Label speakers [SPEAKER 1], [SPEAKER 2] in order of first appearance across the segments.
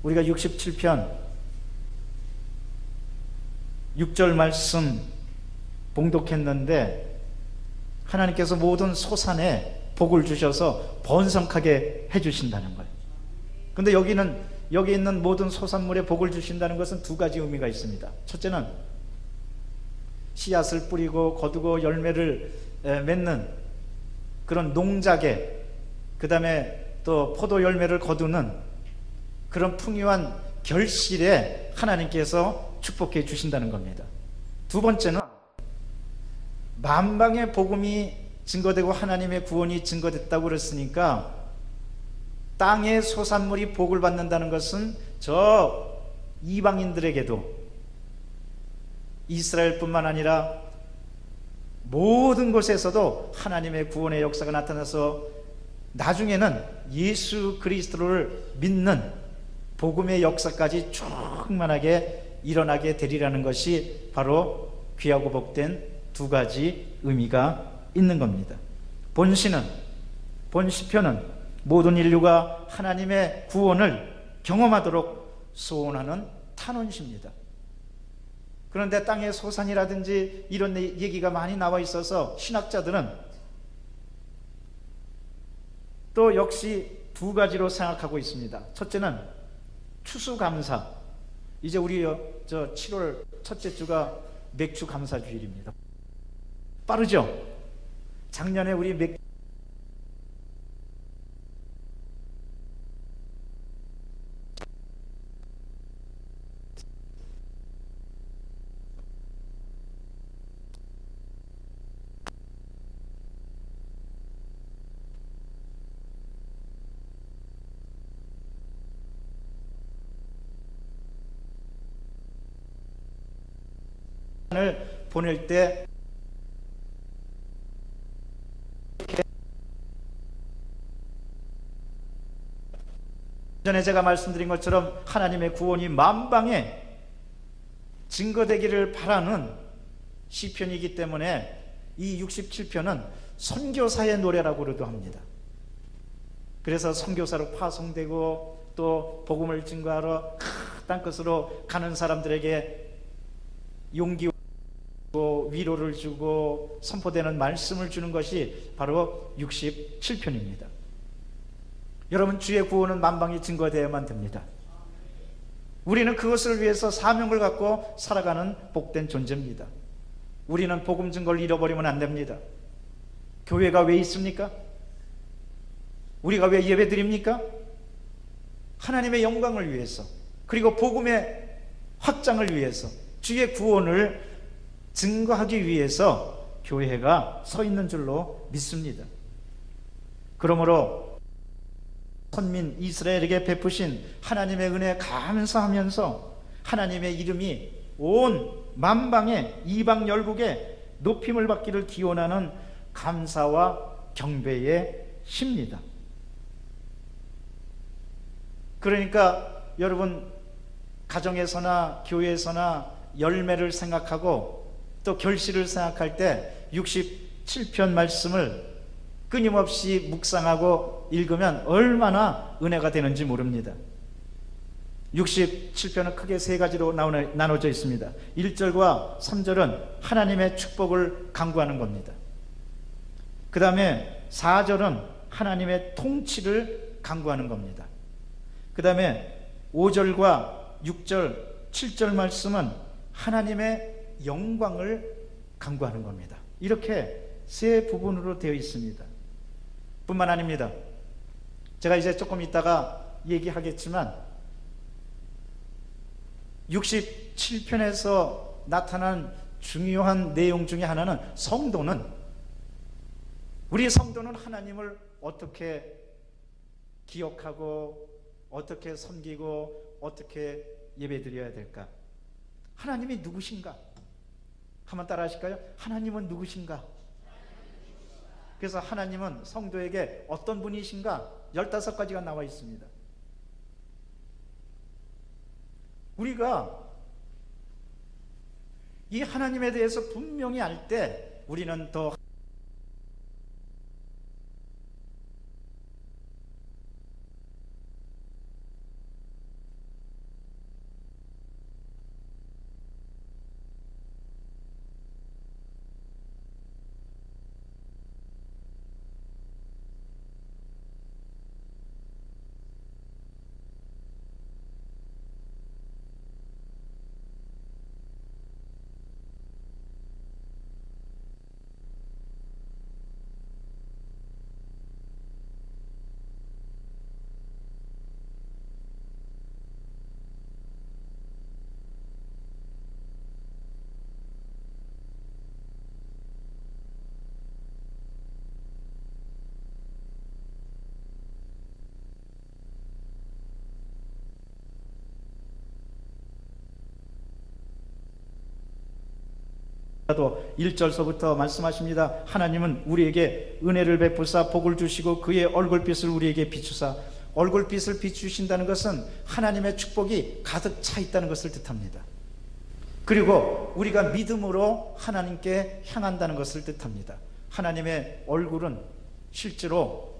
[SPEAKER 1] 우리가 67편 6절 말씀 봉독했는데 하나님께서 모든 소산에 복을 주셔서 번성하게 해주신다는 거예요. 근데 여기 있는 모든 소산물에 복을 주신다는 것은 두 가지 의미가 있습니다. 첫째는 씨앗을 뿌리고 거두고 열매를 맺는 그런 농작에, 그 다음에 또 포도 열매를 거두는 그런 풍요한 결실에 하나님께서 축복해 주신다는 겁니다. 두 번째는 만방의 복음이 증거되고 하나님의 구원이 증거됐다고 그랬으니까 땅의 소산물이 복을 받는다는 것은 저 이방인들에게도, 이스라엘뿐만 아니라 모든 곳에서도 하나님의 구원의 역사가 나타나서 나중에는 예수 그리스도를 믿는 복음의 역사까지 충만하게 일어나게 되리라는 것이 바로 귀하고 복된 두 가지 의미가 있는 겁니다. 본시편은 모든 인류가 하나님의 구원을 경험하도록 소원하는 탄원시입니다. 그런데 땅의 소산이라든지 이런 얘기가 많이 나와 있어서 신학자들은 또 역시 두 가지로 생각하고 있습니다. 첫째는 추수감사. 이제 우리 7월 첫째 주가 맥주 감사 주일입니다. 빠르죠? 작년에 우리 맥주 을 보낼 때 전에 제가 말씀드린 것처럼 하나님의 구원이 만방에 증거되기를 바라는 시편이기 때문에 이 67편은 선교사의 노래라고도 합니다. 그래서 선교사로 파송되고 또 복음을 증거하러 땅끝으로 가는 사람들에게 용기와 위로를 주고 선포되는 말씀을 주는 것이 바로 67편입니다. 여러분, 주의 구원은 만방에 증거되어야만 됩니다. 우리는 그것을 위해서 사명을 갖고 살아가는 복된 존재입니다. 우리는 복음 증거를 잃어버리면 안 됩니다. 교회가 왜 있습니까? 우리가 왜 예배드립니까? 하나님의 영광을 위해서, 그리고 복음의 확장을 위해서, 주의 구원을 증거하기 위해서 교회가 서 있는 줄로 믿습니다. 그러므로 선민 이스라엘에게 베푸신 하나님의 은혜에 감사하면서 하나님의 이름이 온 만방의 이방 열국에 높임을 받기를 기원하는 감사와 경배의 시입니다. 그러니까 여러분, 가정에서나 교회에서나 열매를 생각하고 또 결실을 생각할 때 67편 말씀을 끊임없이 묵상하고 읽으면 얼마나 은혜가 되는지 모릅니다. 67편은 크게 세 가지로 나눠져 있습니다. 1절과 3절은 하나님의 축복을 강구하는 겁니다. 그 다음에 4절은 하나님의 통치를 강구하는 겁니다. 그 다음에 5절과 6절, 7절 말씀은 하나님의 영광을 강구하는 겁니다. 이렇게 세 부분으로 되어 있습니다. 뿐만 아닙니다. 제가 이제 조금 있다가 얘기하겠지만 67편에서 나타난 중요한 내용 중에 하나는 우리 성도는 하나님을 어떻게 기억하고 어떻게 섬기고 어떻게 예배드려야 될까? 하나님이 누구신가? 한번 따라 하실까요? 하나님은 누구신가? 그래서 하나님은 성도에게 어떤 분이신가? 15가지가 나와 있습니다. 우리가 이 하나님에 대해서 분명히 알 때 우리는 더 또 1절서부터 말씀하십니다. 하나님은 우리에게 은혜를 베푸사 복을 주시고 그의 얼굴빛을 우리에게 비추사. 얼굴빛을 비추신다는 것은 하나님의 축복이 가득 차 있다는 것을 뜻합니다. 그리고 우리가 믿음으로 하나님께 향한다는 것을 뜻합니다. 하나님의 얼굴은 실제로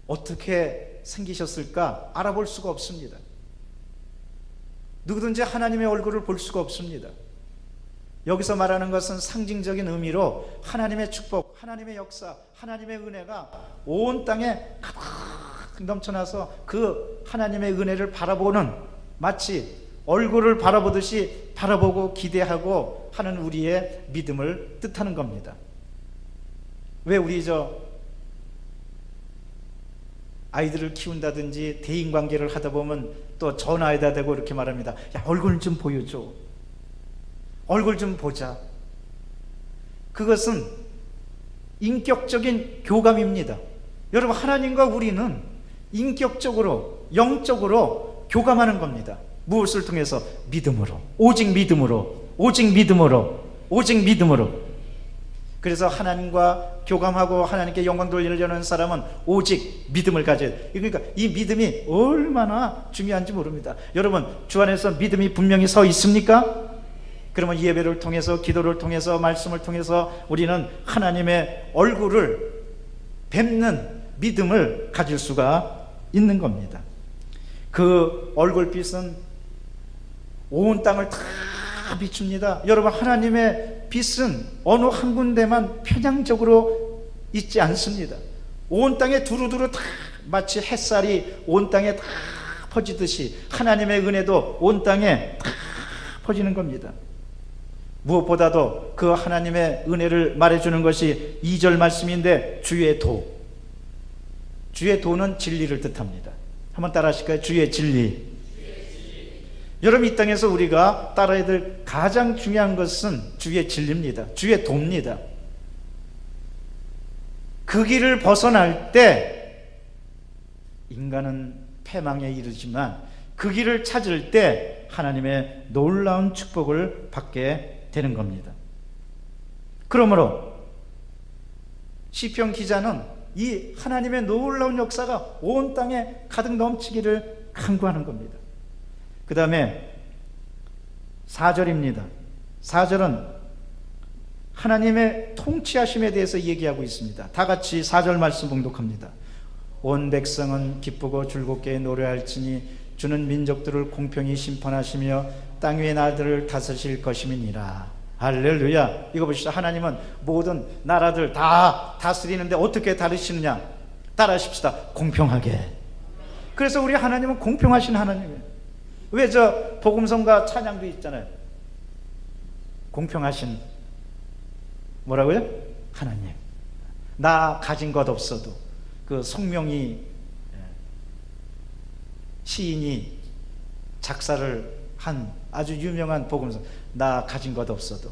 [SPEAKER 1] 어떻게 생기셨을까 알아볼 수가 없습니다. 누구든지 하나님의 얼굴을 볼 수가 없습니다. 여기서 말하는 것은 상징적인 의미로 하나님의 축복, 하나님의 역사, 하나님의 은혜가 온 땅에 가득 넘쳐나서 그 하나님의 은혜를 바라보는, 마치 얼굴을 바라보듯이 바라보고 기대하고 하는 우리의 믿음을 뜻하는 겁니다. 왜 우리 아이들을 키운다든지 대인관계를 하다 보면 또 전화에다 대고 이렇게 말합니다. 야, 얼굴 좀 보여줘. 얼굴 좀 보자. 그것은 인격적인 교감입니다. 여러분, 하나님과 우리는 인격적으로, 영적으로 교감하는 겁니다. 무엇을 통해서? 믿음으로. 오직 믿음으로. 오직 믿음으로. 오직 믿음으로. 그래서 하나님과 교감하고 하나님께 영광 돌리려는 사람은 오직 믿음을 가져야 돼요. 그러니까 이 믿음이 얼마나 중요한지 모릅니다. 여러분, 주 안에서 믿음이 분명히 서 있습니까? 그러면 예배를 통해서, 기도를 통해서, 말씀을 통해서 우리는 하나님의 얼굴을 뵙는 믿음을 가질 수가 있는 겁니다. 그 얼굴빛은 온 땅을 다 비춥니다. 여러분, 하나님의 빛은 어느 한 군데만 편향적으로 있지 않습니다. 온 땅에 두루두루 다, 마치 햇살이 온 땅에 다 퍼지듯이 하나님의 은혜도 온 땅에 다 퍼지는 겁니다. 무엇보다도 그 하나님의 은혜를 말해주는 것이 2절 말씀인데, 주의 도. 주의 도는 진리를 뜻합니다. 한번 따라 하실까요? 주의 진리. 여러분, 이 땅에서 우리가 따라야 될 가장 중요한 것은 주의 진리입니다. 주의 도입니다. 그 길을 벗어날 때 인간은 패망에 이르지만 그 길을 찾을 때 하나님의 놀라운 축복을 받게 되는 겁니다. 그러므로 시편 기자는 이 하나님의 놀라운 역사가 온 땅에 가득 넘치기를 간구하는 겁니다. 그 다음에 4절입니다. 4절은 하나님의 통치하심에 대해서 얘기하고 있습니다. 다 같이 4절 말씀 봉독합니다. 온 백성은 기쁘고 즐겁게 노래할지니 주는 민족들을 공평히 심판하시며 땅 위의 나라들을 다스리실 것임이니라. 할렐루야. 이거 보시죠. 하나님은 모든 나라들 다 다스리는데 어떻게 다루시느냐? 따라하십시다. 공평하게. 그래서 우리 하나님은 공평하신 하나님이에요. 왜 복음성가 찬양도 있잖아요. 공평하신 뭐라고요? 하나님. 나 가진 것 없어도, 그 성명이 시인이 작사를 한 아주 유명한 복음성. 나 가진 것 없어도,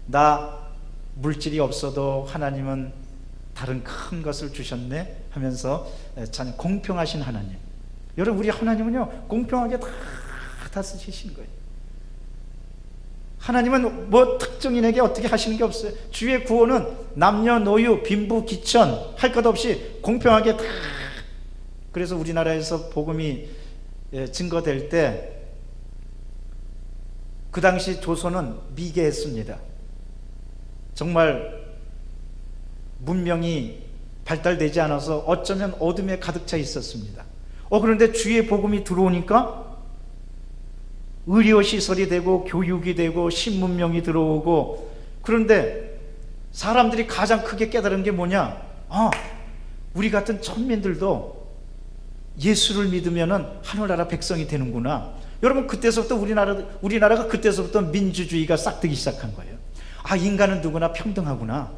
[SPEAKER 1] 나 물질이 없어도 하나님은 다른 큰 것을 주셨네 하면서 참 공평하신 하나님. 여러분, 우리 하나님은요 공평하게 다 쓰시는 거예요. 하나님은 뭐 특정인에게 어떻게 하시는 게 없어요. 주의 구원은 남녀노유 빈부귀천 할 것 없이 공평하게 다. 그래서 우리나라에서 복음이 증거될 때 그 당시 조선은 미개했습니다. 정말 문명이 발달되지 않아서 어쩌면 어둠에 가득 차 있었습니다. 그런데 주의 복음이 들어오니까 의료시설이 되고 교육이 되고 신문명이 들어오고, 그런데 사람들이 가장 크게 깨달은 게 뭐냐? 우리 같은 천민들도 예수를 믿으면은 하늘나라 백성이 되는구나. 여러분, 그때서부터 우리나라가 그때서부터 민주주의가 싹트기 시작한 거예요. 인간은 누구나 평등하구나.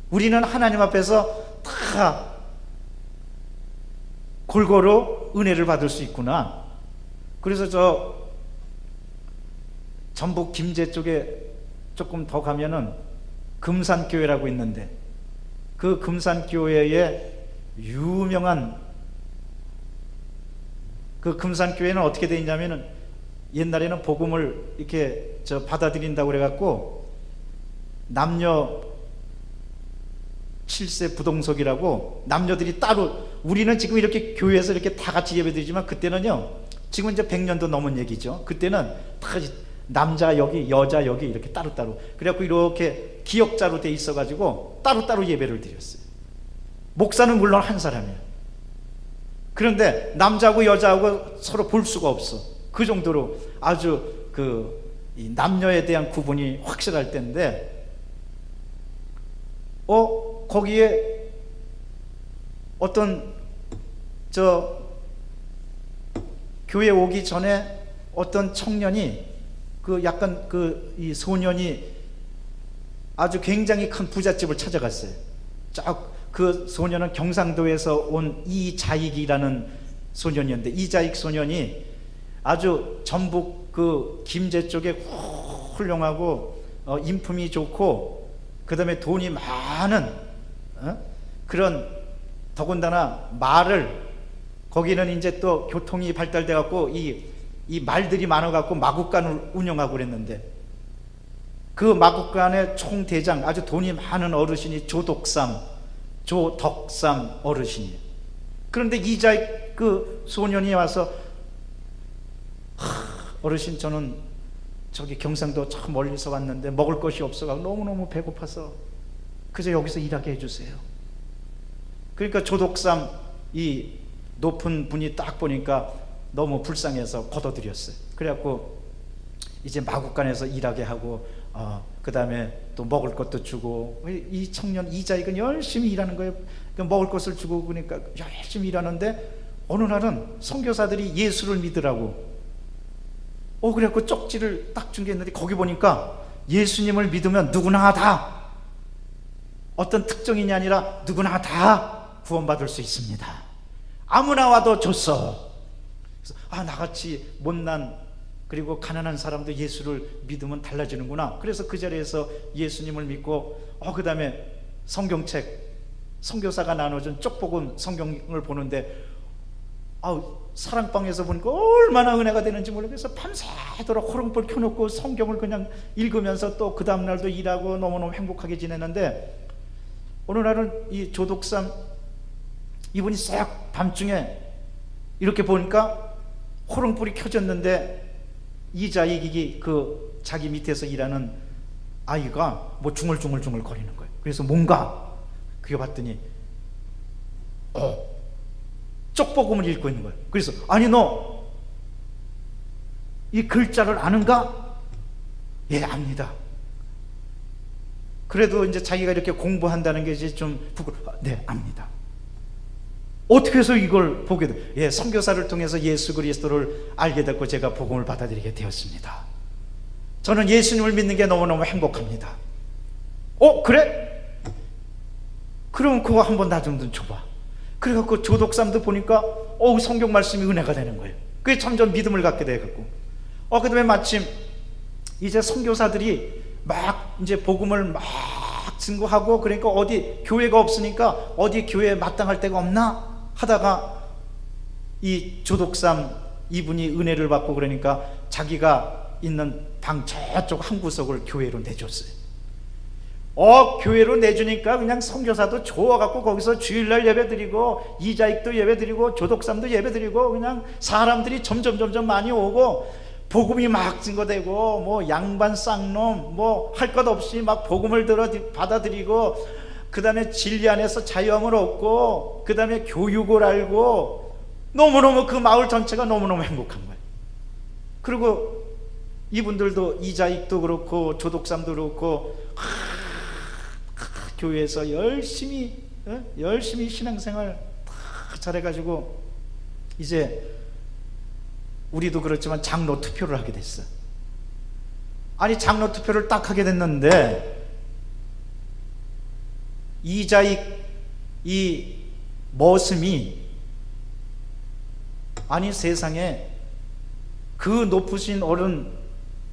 [SPEAKER 1] 우리는 하나님 앞에서 다 골고루 은혜를 받을 수 있구나. 그래서 전북 김제 쪽에 조금 더 가면은 금산교회라고 있는데, 그 금산교회의 유명한 그 금산교회는 어떻게 되어 있냐면은 옛날에는 복음을 이렇게 받아들인다고 그래갖고 남녀 7세 부동석이라고 남녀들이 따로, 우리는 지금 이렇게 교회에서 이렇게 다 같이 예배드리지만 그때는요, 지금 이제 100년도 넘은 얘기죠. 그때는 다 남자 여기 여자 여기 이렇게 따로따로, 그래갖고 이렇게 기역자로 돼 있어가지고 따로따로 예배를 드렸어요. 목사는 물론 한 사람이에요. 그런데 남자하고 여자하고 서로 볼 수가 없어. 그 정도로 아주 이 남녀에 대한 구분이 확실할 때인데, 거기에 어떤 교회 오기 전에 어떤 청년이 약간 이 소년이 아주 굉장히 큰 부잣집을 찾아갔어요. 그 소년은 경상도에서 온 이자익이라는 소년이었는데, 이자익 소년이 아주 전북 김제 쪽에 훌륭하고 인품이 좋고 그 다음에 돈이 많은 그런, 더군다나 말을, 거기는 이제 또 교통이 발달돼 갖고 이 말들이 많아 갖고 마국간을 운영하고 그랬는데, 그 마국간의 총대장, 아주 돈이 많은 어르신이 조덕삼 어르신이에요. 그런데 이자익 소년이 와서, 어르신, 저는 저기 경상도 참 멀리서 왔는데 먹을 것이 없어서 너무너무 배고파서 그저 여기서 일하게 해주세요. 그러니까 조덕삼 이 높은 분이 딱 보니까 너무 불쌍해서 걷어들였어요. 그래갖고 이제 마국간에서 일하게 하고 그 다음에 또 먹을 것도 주고, 이 청년 이자익은 열심히 일하는 거예요. 먹을 것을 주고 그러니까 열심히 일하는데, 어느 날은 선교사들이 예수를 믿으라고 그래갖고 쪽지를 딱 준 게 있는데, 거기 보니까 예수님을 믿으면 누구나 다, 어떤 특정인이 아니라 누구나 다 구원받을 수 있습니다. 아무나 와도 줬어. 그래서 나같이 못난 그리고 가난한 사람도 예수를 믿으면 달라지는구나. 그래서 그 자리에서 예수님을 믿고 그 다음에 성경책, 선교사가 나눠준 쪽복음 성경을 보는데, 사랑방에서 보니까 얼마나 은혜가 되는지 모르겠어. 밤새도록 호롱불 켜놓고 성경을 그냥 읽으면서 또 그 다음날도 일하고 너무너무 행복하게 지냈는데, 어느 날은 이 조덕삼 이분이 싹 밤중에 이렇게 보니까 호롱불이 켜졌는데, 이자익이 자기 밑에서 일하는 아이가 뭐 중얼중얼 거리는 거예요. 그래서 뭔가 그게 봤더니 쪽복음을 읽고 있는 거예요. 그래서 아니, 너 이 글자를 아는가? 예, 압니다. 그래도 이제 자기가 이렇게 공부한다는 게 이제 좀 네, 압니다. 어떻게 해서 이걸 보게 돼? 예, 선교사를 통해서 예수 그리스도를 알게 됐고 제가 복음을 받아들이게 되었습니다. 저는 예수님을 믿는 게 너무너무 행복합니다. 그래? 그럼 그거 한번 나 좀 줘봐. 그래갖고 조덕삼도 보니까 성경 말씀이 은혜가 되는 거예요. 그게 점점 믿음을 갖게 돼갖고 그 다음에 마침 이제 선교사들이 막 이제 복음을 막 증거하고, 그러니까 어디 교회가 없으니까 어디 교회에 마땅할 데가 없나 하다가 이 조덕삼 이분이 은혜를 받고 그러니까 자기가 있는 방 저쪽 한 구석을 교회로 내줬어요. 교회로 내주니까 그냥 선교사도 좋아갖고 거기서 주일날 예배드리고 이자익도 예배드리고 조덕삼도 예배드리고, 그냥 사람들이 점점 많이 오고 복음이 막 증거되고, 뭐 양반 쌍놈 뭐 할 것 없이 막 복음을 받아들이고, 그 다음에 진리 안에서 자유함을 얻고, 그 다음에 교육을 알고, 너무너무 그 마을 전체가 너무너무 행복한 거예요. 그리고 이분들도 이자익도 그렇고 조덕삼도 그렇고 교회에서 열심히 신앙생활 잘해가지고 이제 우리도 그렇지만 장로 투표를 하게 됐어. 아니, 장로 투표를 딱 하게 됐는데 이자익 이 머슴이, 아니 세상에 그 높으신 어른,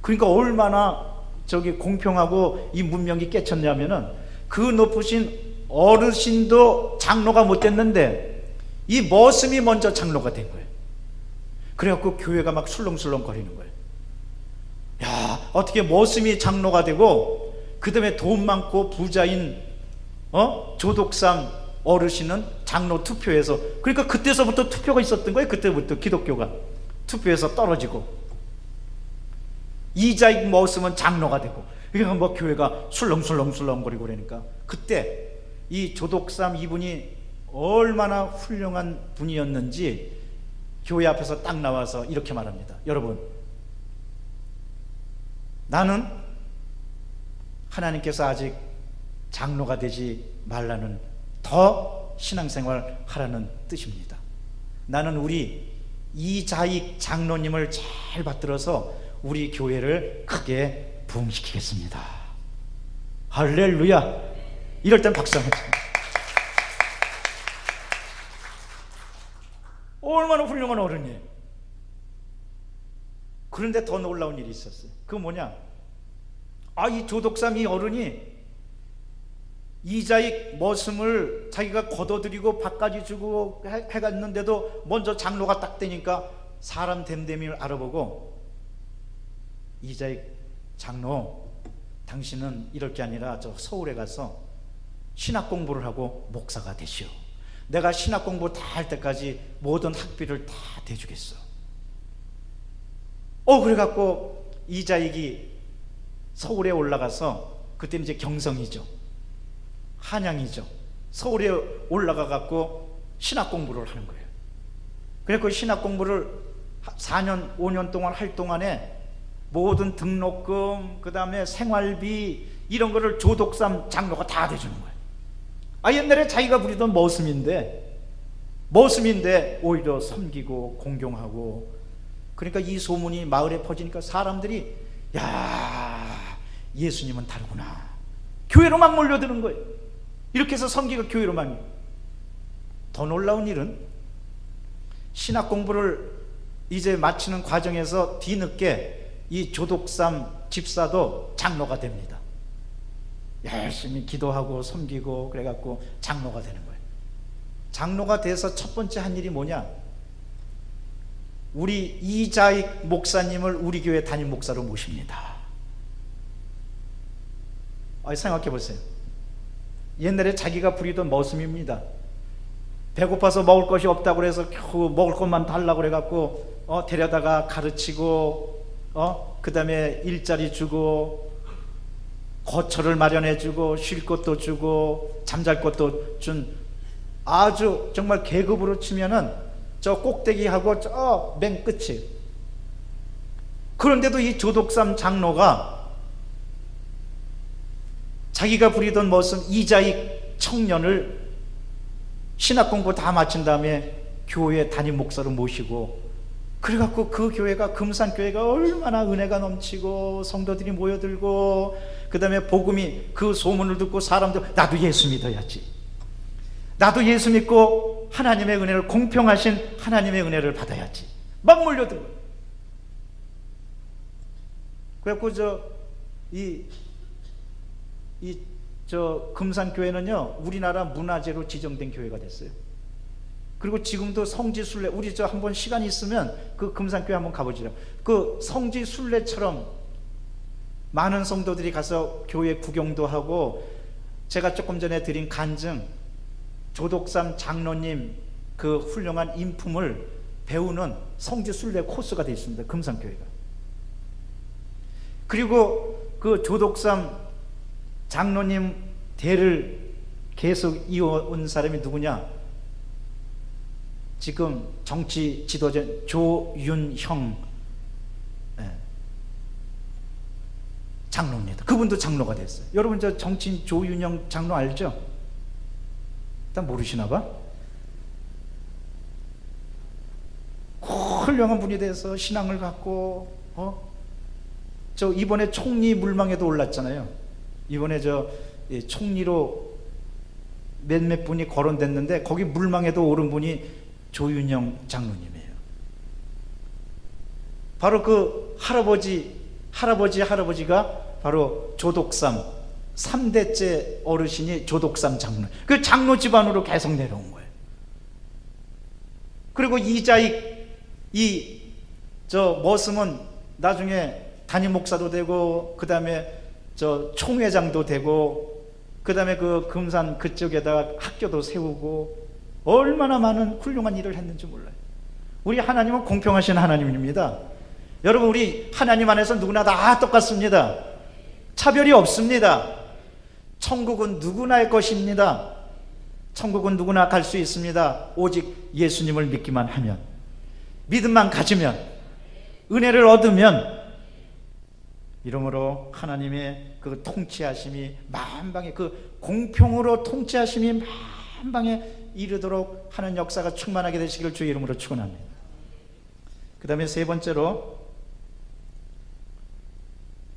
[SPEAKER 1] 그러니까 얼마나 공평하고 이 문명이 깨쳤냐면은, 그 높으신 어르신도 장로가 못 됐는데 이 머슴이 먼저 장로가 된 거예요. 그래갖고 교회가 막 술렁술렁 거리는 거예요. 어떻게 머슴이 장로가 되고 그 다음에 돈 많고 부자인 조독삼 어르신은 장로 투표에서, 그러니까 그때서부터 투표가 있었던 거예요. 그때부터 기독교가 투표에서 떨어지고 이자익 머슴은 장로가 되고, 그러니까 뭐 교회가 술렁술렁거리고 그러니까 그때 이 조독삼 이분이 얼마나 훌륭한 분이었는지 교회 앞에서 딱 나와서 이렇게 말합니다. 여러분, 나는 하나님께서 아직 장로가 되지 말라는, 더 신앙생활 하라는 뜻입니다. 나는 우리 이자익 장로님을 잘 받들어서 우리 교회를 크게 부흥시키겠습니다. 할렐루야. 이럴 땐 박수 한번 칩니다. 얼마나 훌륭한 어른이에요. 그런데 더 놀라운 일이 있었어요. 그거 뭐냐, 이 조독삼 이 어른이 이자익 머슴을 자기가 걷어들이고 밥까지 주고 해갔는데도 먼저 장로가 딱 되니까 사람 됨됨이를 알아보고, 이자익 장로, 당신은 이럴 게 아니라 저 서울에 가서 신학 공부를 하고 목사가 되시오. 내가 신학 공부 다 할 때까지 모든 학비를 다 대주겠어. 그래갖고 이자익이 서울에 올라가서, 그때는 이제 경성이죠, 한양이죠, 서울에 올라가갖고 신학 공부를 하는 거예요. 그래서 신학 공부를 4년 5년 동안 할 동안에 모든 등록금, 그 다음에 생활비 이런 거를 조독삼 장로가 다 대주는 거예요. 옛날에 자기가 부리던 머슴인데 오히려 섬기고 공경하고, 그러니까 이 소문이 마을에 퍼지니까 사람들이, 야, 예수님은 다르구나, 교회로 막 몰려드는 거예요. 이렇게 해서 섬기가 교회로 막. 더 놀라운 일은 신학 공부를 이제 마치는 과정에서 뒤늦게 이 조독삼 집사도 장로가 됩니다. 열심히 기도하고 섬기고 그래갖고 장로가 되는 거예요. 장로가 돼서 첫 번째 한 일이 뭐냐, 우리 이자익 목사님을 우리 교회 담임 목사로 모십니다. 생각해 보세요. 옛날에 자기가 부리던 머슴입니다. 배고파서 먹을 것이 없다고 그래서 겨우 먹을 것만 달라고 그래갖고 데려다가 가르치고, 그 다음에 일자리 주고, 거처를 마련해 주고, 쉴 것도 주고, 잠잘 것도 준, 아주 정말 계급으로 치면은 저 꼭대기하고 저 맨 끝이. 그런데도 이 조독삼 장로가 자기가 부리던 머슴 이자익 청년을 신학 공부 다 마친 다음에 교회 담임 목사로 모시고, 그래갖고 그 교회가, 금산교회가 얼마나 은혜가 넘치고 성도들이 모여들고, 그 다음에 복음이, 그 소문을 듣고 사람들, 나도 예수 믿어야지, 나도 예수 믿고 하나님의 은혜를, 공평하신 하나님의 은혜를 받아야지, 막 몰려들고. 그래갖고 저 금산교회는요 우리나라 문화재로 지정된 교회가 됐어요. 그리고 지금도 성지순례, 우리 저 한번 시간이 있으면 그 금산교회 한번 가보시죠. 그 성지순례처럼 많은 성도들이 가서 교회 구경도 하고, 제가 조금 전에 드린 간증, 조독삼 장로님 그 훌륭한 인품을 배우는 성지순례 코스가 되어 있습니다, 금산교회가. 그리고 그 조독삼 장로님 대를 계속 이어온 사람이 누구냐, 지금 정치 지도자 조윤형 장로입니다. 그분도 장로가 됐어요. 여러분 저 정치인 조윤형 장로 알죠? 일단 모르시나 봐. 훌륭한 분이 돼서 신앙을 갖고 저 이번에 총리 물망에도 올랐잖아요. 이번에 저 총리로 몇몇 분이 거론됐는데 거기 물망에도 오른 분이 조윤영 장로님이에요. 바로 그 할아버지가 바로 조독삼 3대째 어르신이 조독삼 장로, 그 장로 집안으로 계속 내려온 거예요. 그리고 이자익 저 머슴은 나중에 담임 목사도 되고, 그 다음에 저 총회장도 되고, 그 다음에 그 금산 그쪽에다가 학교도 세우고, 얼마나 많은 훌륭한 일을 했는지 몰라요. 우리 하나님은 공평하신 하나님입니다. 여러분, 우리 하나님 안에서 누구나 다 똑같습니다. 차별이 없습니다. 천국은 누구나의 것입니다. 천국은 누구나 갈 수 있습니다. 오직 예수님을 믿기만 하면, 믿음만 가지면, 은혜를 얻으면. 이러므로 하나님의 그 통치하심이 만방에, 그 공평으로 통치하심이 만방에 이르도록 하는 역사가 충만하게 되시기를 주의 이름으로 축원합니다. 그 다음에 세 번째로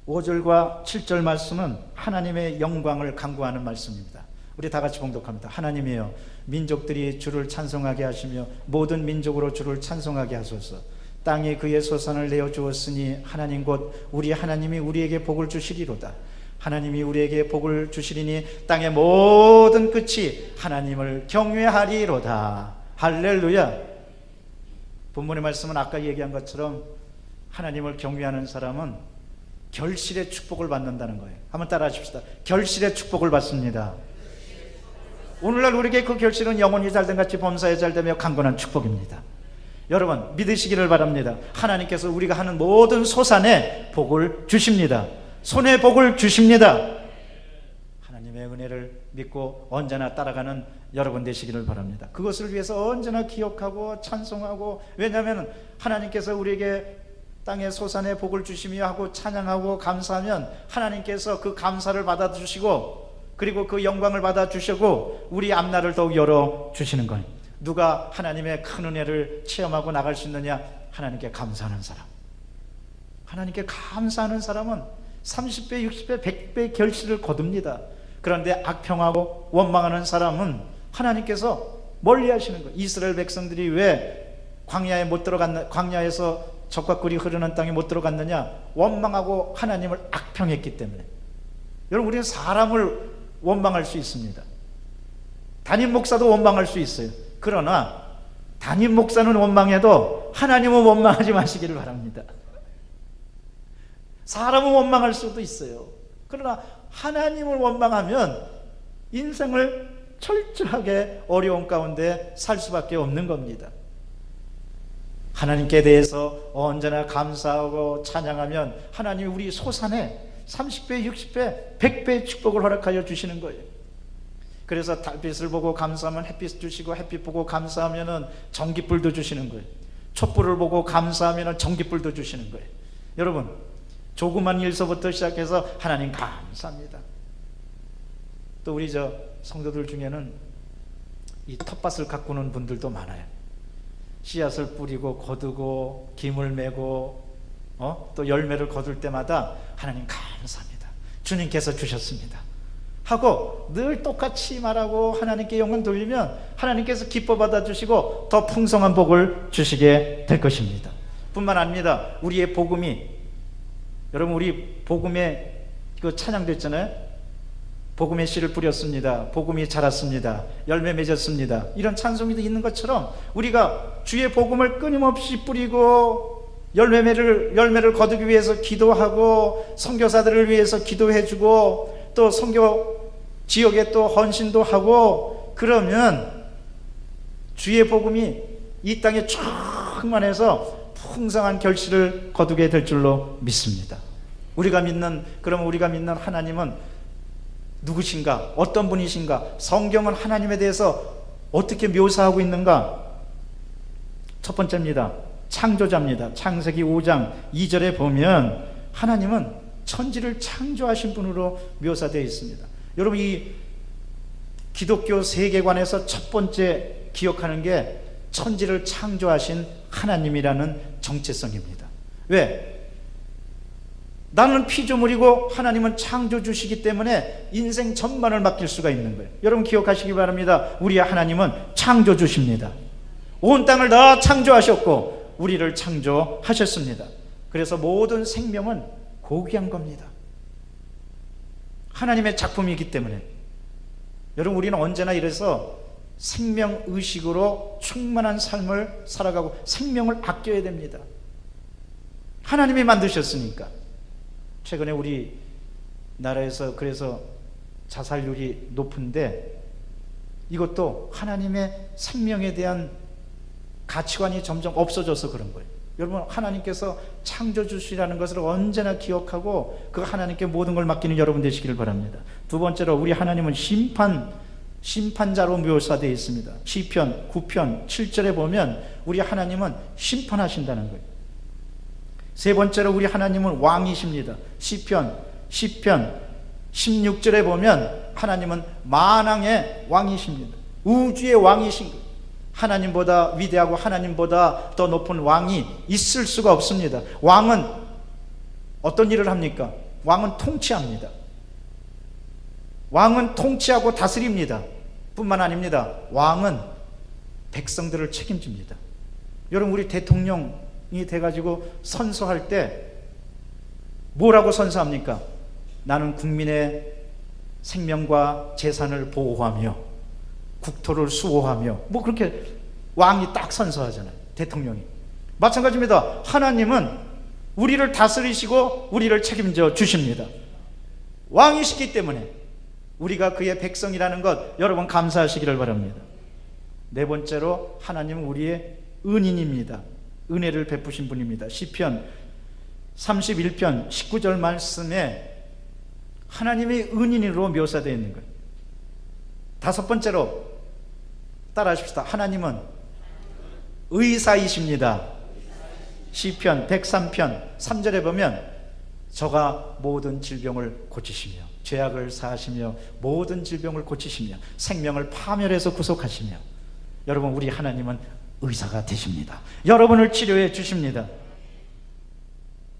[SPEAKER 1] 5절과 7절 말씀은 하나님의 영광을 강구하는 말씀입니다. 우리 다 같이 봉독합니다. 하나님이여, 민족들이 주를 찬송하게 하시며 모든 민족으로 주를 찬송하게 하소서. 땅이 그의 소산을 내어 주었으니 하나님 곧 우리 하나님이 우리에게 복을 주시리로다. 하나님이 우리에게 복을 주시리니 땅의 모든 끝이 하나님을 경외하리로다. 할렐루야. 본문의 말씀은 아까 얘기한 것처럼 하나님을 경외하는 사람은 결실의 축복을 받는다는 거예요. 한번 따라 하십시다. 결실의 축복을 받습니다. 오늘날 우리에게 그 결실은 영혼이 잘된 같이 범사에 잘되며 강건한 축복입니다. 여러분, 믿으시기를 바랍니다. 하나님께서 우리가 하는 모든 소산에 복을 주십니다. 손에 복을 주십니다. 하나님의 은혜를 믿고 언제나 따라가는 여러분 되시기를 바랍니다. 그것을 위해서 언제나 기억하고 찬송하고, 왜냐하면 하나님께서 우리에게 땅의 소산에 복을 주시며 하고 찬양하고 감사하면 하나님께서 그 감사를 받아주시고, 그리고 그 영광을 받아주시고 우리 앞날을 더욱 열어주시는 거예요. 누가 하나님의 큰 은혜를 체험하고 나갈 수 있느냐? 하나님께 감사하는 사람. 하나님께 감사하는 사람은 30배, 60배, 100배 결실을 거둡니다. 그런데 악평하고 원망하는 사람은 하나님께서 멀리 하시는 거예요. 이스라엘 백성들이 왜 광야에 못 들어갔나, 광야에서 적과 꿀이 흐르는 땅에 못 들어갔느냐? 원망하고 하나님을 악평했기 때문에. 여러분, 우리는 사람을 원망할 수 있습니다. 담임 목사도 원망할 수 있어요. 그러나 담임 목사는 원망해도 하나님은 원망하지 마시기를 바랍니다. 사람은 원망할 수도 있어요. 그러나 하나님을 원망하면 인생을 철저하게 어려운 가운데 살 수밖에 없는 겁니다. 하나님께 대해서 언제나 감사하고 찬양하면 하나님이 우리 소산에 30배, 60배, 100배의 축복을 허락하여 주시는 거예요. 그래서 달빛을 보고 감사하면 햇빛 주시고, 햇빛 보고 감사하면 전기불도 주시는 거예요. 촛불을 보고 감사하면 전기불도 주시는 거예요. 여러분, 조그만 일서부터 시작해서 하나님 감사합니다. 또 우리 성도들 중에는 이 텃밭을 가꾸는 분들도 많아요. 씨앗을 뿌리고 거두고 김을 메고 또 열매를 거둘 때마다 하나님 감사합니다. 주님께서 주셨습니다. 하고 늘 똑같이 말하고 하나님께 영광 돌리면 하나님께서 기뻐 받아주시고 더 풍성한 복을 주시게 될 것입니다. 뿐만 아닙니다. 우리의 복음이, 여러분, 우리 복음에 그 찬양도 있잖아요. 복음의 씨를 뿌렸습니다. 복음이 자랐습니다. 열매 맺었습니다. 이런 찬송이 있는 것처럼 우리가 주의 복음을 끊임없이 뿌리고 열매를 거두기 위해서 기도하고 선교사들을 위해서 기도해주고 또 선교 지역에 또 헌신도 하고, 그러면 주의 복음이 이 땅에 충만해서 풍성한 결실을 거두게 될 줄로 믿습니다. 우리가 믿는 하나님은 누구신가? 어떤 분이신가? 성경은 하나님에 대해서 어떻게 묘사하고 있는가? 첫 번째입니다. 창조자입니다. 창세기 5장 2절에 보면 하나님은 천지를 창조하신 분으로 묘사되어 있습니다. 여러분, 이 기독교 세계관에서 첫 번째 기억하는 게 천지를 창조하신 하나님이라는 정체성입니다. 왜? 나는 피조물이고 하나님은 창조주시기 때문에 인생 전반을 맡길 수가 있는 거예요. 여러분 기억하시기 바랍니다. 우리 하나님은 창조주십니다. 온 땅을 다 창조하셨고 우리를 창조하셨습니다. 그래서 모든 생명은 고귀한 겁니다. 하나님의 작품이기 때문에. 여러분, 우리는 언제나 이래서 생명의식으로 충만한 삶을 살아가고 생명을 아껴야 됩니다. 하나님이 만드셨으니까. 최근에 우리 나라에서 그래서 자살률이 높은데 이것도 하나님의 생명에 대한 가치관이 점점 없어져서 그런 거예요. 여러분, 하나님께서 창조주시라는 것을 언제나 기억하고 그 하나님께 모든 걸 맡기는 여러분 되시기를 바랍니다. 두 번째로, 우리 하나님은 심판자로 묘사되어 있습니다. 시편 9편 7절에 보면 우리 하나님은 심판하신다는 거예요. 세 번째로, 우리 하나님은 왕이십니다. 시편 16절에 보면 하나님은 만왕의 왕이십니다. 우주의 왕이신 거예요. 하나님보다 위대하고 하나님보다 더 높은 왕이 있을 수가 없습니다. 왕은 어떤 일을 합니까? 왕은 통치합니다. 왕은 통치하고 다스립니다. 뿐만 아닙니다. 왕은 백성들을 책임집니다. 여러분, 우리 대통령이 돼가지고 선서할 때 뭐라고 선서합니까? 나는 국민의 생명과 재산을 보호하며 국토를 수호하며, 뭐 그렇게 왕이 딱 선서하잖아요. 대통령이. 마찬가지입니다. 하나님은 우리를 다스리시고 우리를 책임져 주십니다. 왕이시기 때문에 우리가 그의 백성이라는 것 여러분 감사하시기를 바랍니다. 네 번째로, 하나님은 우리의 은인입니다. 은혜를 베푸신 분입니다. 시편 31편 19절 말씀에 하나님의 은인으로 묘사되어 있는 거예요. 다섯 번째로 따라하십시다. 하나님은 의사이십니다. 시편 103편 3절에 보면 저가 모든 질병을 고치시며 죄악을 사하시며 모든 질병을 고치시며 생명을 파멸해서 구속하시며, 여러분, 우리 하나님은 의사가 되십니다. 여러분을 치료해 주십니다.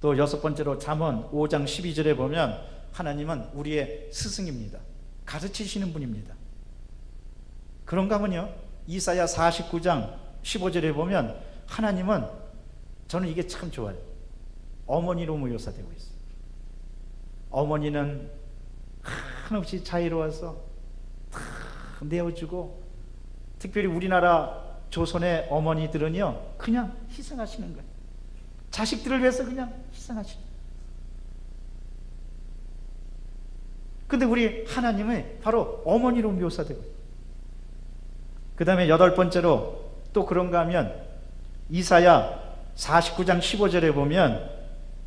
[SPEAKER 1] 또 여섯 번째로, 잠언 5장 12절에 보면 하나님은 우리의 스승입니다. 가르치시는 분입니다. 그런가 하면요, 이사야 49장 15절에 보면 하나님은, 저는 이게 참 좋아요, 어머니로 묘사되고 있어요. 어머니는 한없이 자유로워서 다 내어주고, 특별히 우리나라 조선의 어머니들은요 그냥 희생하시는 거예요. 자식들을 위해서 그냥 희생하시는 거예요. 근데 우리 하나님은 바로 어머니로 묘사되고 있어요. 그 다음에 여덟 번째로, 또 그런가 하면 이사야 49장 15절에 보면,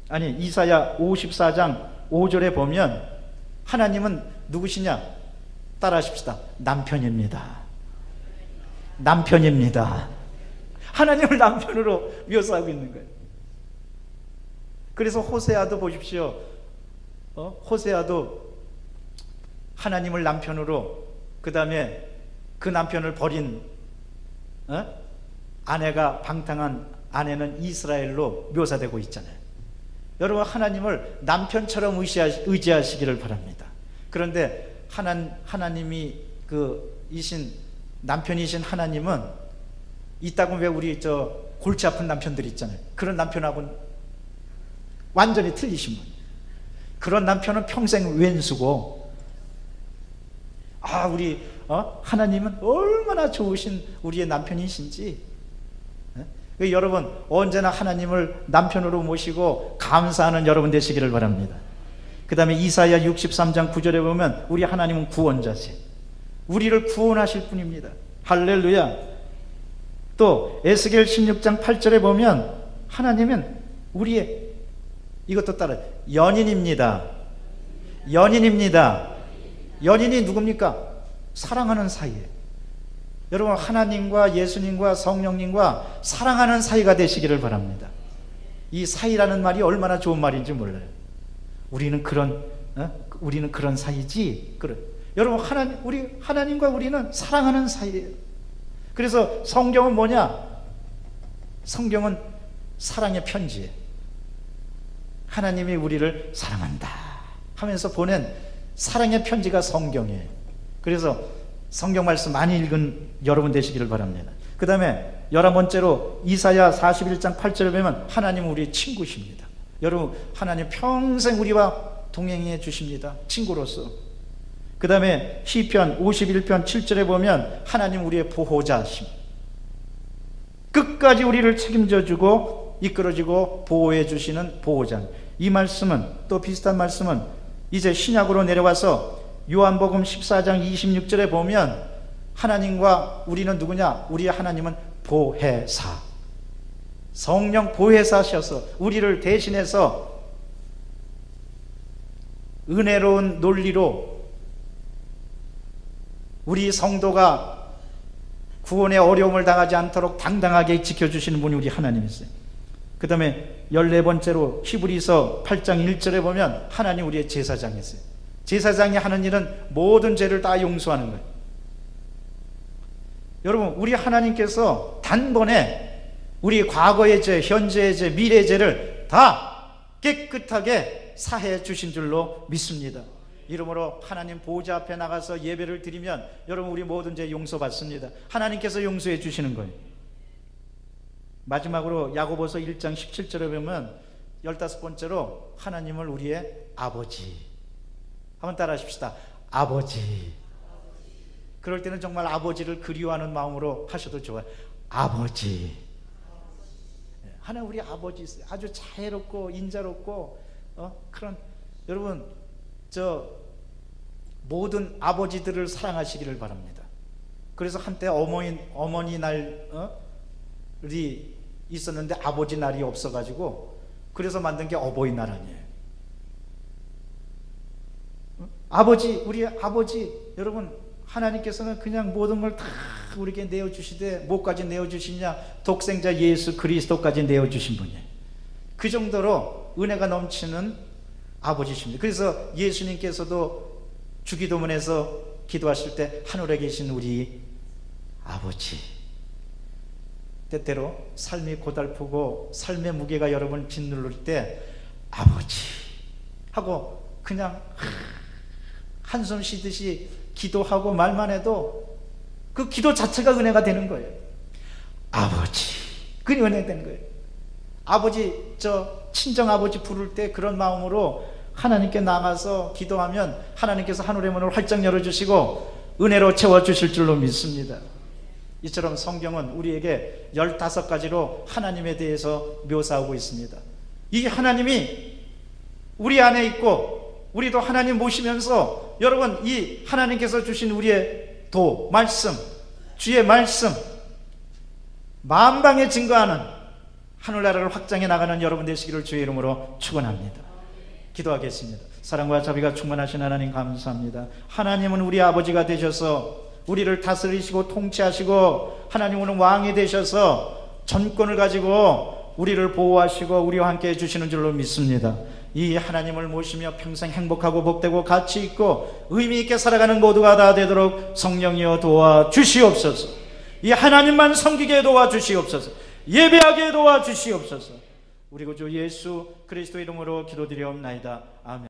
[SPEAKER 1] 아니 이사야 54장 5절에 보면 하나님은 누구시냐? 따라하십시다. 남편입니다. 남편입니다. 하나님을 남편으로 묘사하고 있는 거예요. 그래서 호세아도 보십시오. 호세아도 하나님을 남편으로, 그 다음에 그 남편을 버린 아내가, 방탕한 아내는 이스라엘로 묘사되고 있잖아요. 여러분, 하나님을 남편처럼 의지하시기를 바랍니다. 그런데 하나님이 이신 남편이신 하나님은 있다고, 왜 우리 골치 아픈 남편들 있잖아요. 그런 남편하고는 완전히 틀리신 분. 그런 남편은 평생 왼수고, 우리 하나님은 얼마나 좋으신 우리의 남편이신지. 여러분, 언제나 하나님을 남편으로 모시고 감사하는 여러분 되시기를 바랍니다. 그 다음에 이사야 63장 9절에 보면 우리 하나님은 구원자세요. 우리를 구원하실 분입니다. 할렐루야. 또 에스겔 16장 8절에 보면 하나님은 우리의, 이것도 따라, 연인입니다. 연인입니다. 연인이 누굽니까? 사랑하는 사이에. 여러분, 하나님과 예수님과 성령님과 사랑하는 사이가 되시기를 바랍니다. 이 사이라는 말이 얼마나 좋은 말인지 몰라요. 우리는 그런 사이지. 그래. 여러분, 우리 하나님과 우리는 사랑하는 사이예요. 그래서 성경은 뭐냐? 성경은 사랑의 편지예요. 하나님이 우리를 사랑한다 하면서 보낸 사랑의 편지가 성경이에요. 그래서 성경 말씀 많이 읽은 여러분 되시기를 바랍니다. 그 다음에 11번째로 이사야 41장 8절에 보면 하나님은 우리의 친구십니다. 여러분, 하나님 평생 우리와 동행해 주십니다. 친구로서. 그 다음에 시편 51편 7절에 보면 하나님 우리의 보호자십니다. 끝까지 우리를 책임져 주고 이끌어주고 보호해 주시는 보호자. 이 말씀은, 또 비슷한 말씀은 이제 신약으로 내려와서 요한복음 14장 26절에 보면 하나님과 우리는 누구냐? 우리의 하나님은 보혜사, 성령 보혜사셔서 우리를 대신해서 은혜로운 논리로 우리 성도가 구원의 어려움을 당하지 않도록 당당하게 지켜주시는 분이 우리 하나님이세요. 그 다음에 14번째로 히브리서 8장 1절에 보면 하나님 우리의 제사장이세요. 제사장이 하는 일은 모든 죄를 다 용서하는 거예요. 여러분, 우리 하나님께서 단번에 우리 과거의 죄, 현재의 죄, 미래의 죄를 다 깨끗하게 사해 주신 줄로 믿습니다. 이러므로 하나님 보좌 앞에 나가서 예배를 드리면 여러분 우리 모든 죄 용서받습니다. 하나님께서 용서해 주시는 거예요. 마지막으로 야고보서 1장 17절에 보면 15번째로 하나님을 우리의 아버지, 한번 따라 하십시다. 아버지. 그럴 때는 정말 아버지를 그리워하는 마음으로 하셔도 좋아요. 아버지. 하나님 우리 아버지 있어요. 아주 자애롭고 인자롭고 그런, 여러분 모든 아버지들을 사랑하시기를 바랍니다. 그래서 한때 어머니 날이 있었는데 아버지 날이 없어가지고 그래서 만든 게 어버이날 아니에요. 아버지, 우리 아버지. 여러분, 하나님께서는 그냥 모든 걸 다 우리에게 내어주시되 뭐까지 내어주시냐? 독생자 예수 그리스도까지 내어주신 분이에요. 그 정도로 은혜가 넘치는 아버지십니다. 그래서 예수님께서도 주기도문에서 기도하실 때 하늘에 계신 우리 아버지, 때때로 삶이 고달프고 삶의 무게가 여러분 짓누를 때 아버지 하고 그냥 한숨 쉬듯이 기도하고 말만 해도 그 기도 자체가 은혜가 되는 거예요. 아버지, 그게 은혜 되는 거예요. 아버지, 친정아버지 부를 때 그런 마음으로 하나님께 나가서 기도하면 하나님께서 하늘의 문을 활짝 열어주시고 은혜로 채워주실 줄로 믿습니다. 이처럼 성경은 우리에게 15가지로 하나님에 대해서 묘사하고 있습니다. 이 하나님이 우리 안에 있고 우리도 하나님 모시면서 여러분 이 하나님께서 주신 우리의 말씀, 주의 말씀 만방에 증거하는 하늘나라를 확장해 나가는 여러분 되시기를 주의 이름으로 축원합니다. 기도하겠습니다. 사랑과 자비가 충만하신 하나님 감사합니다. 하나님은 우리 아버지가 되셔서 우리를 다스리시고 통치하시고 하나님은 왕이 되셔서 전권을 가지고 우리를 보호하시고 우리와 함께 해주시는 줄로 믿습니다. 이 하나님을 모시며 평생 행복하고 복되고 가치 있고 의미 있게 살아가는 모두가 다 되도록 성령이여 도와주시옵소서. 이 하나님만 섬기게 도와주시옵소서. 예배하게 도와주시옵소서. 우리 구주 예수 그리스도 이름으로 기도드리옵나이다. 아멘.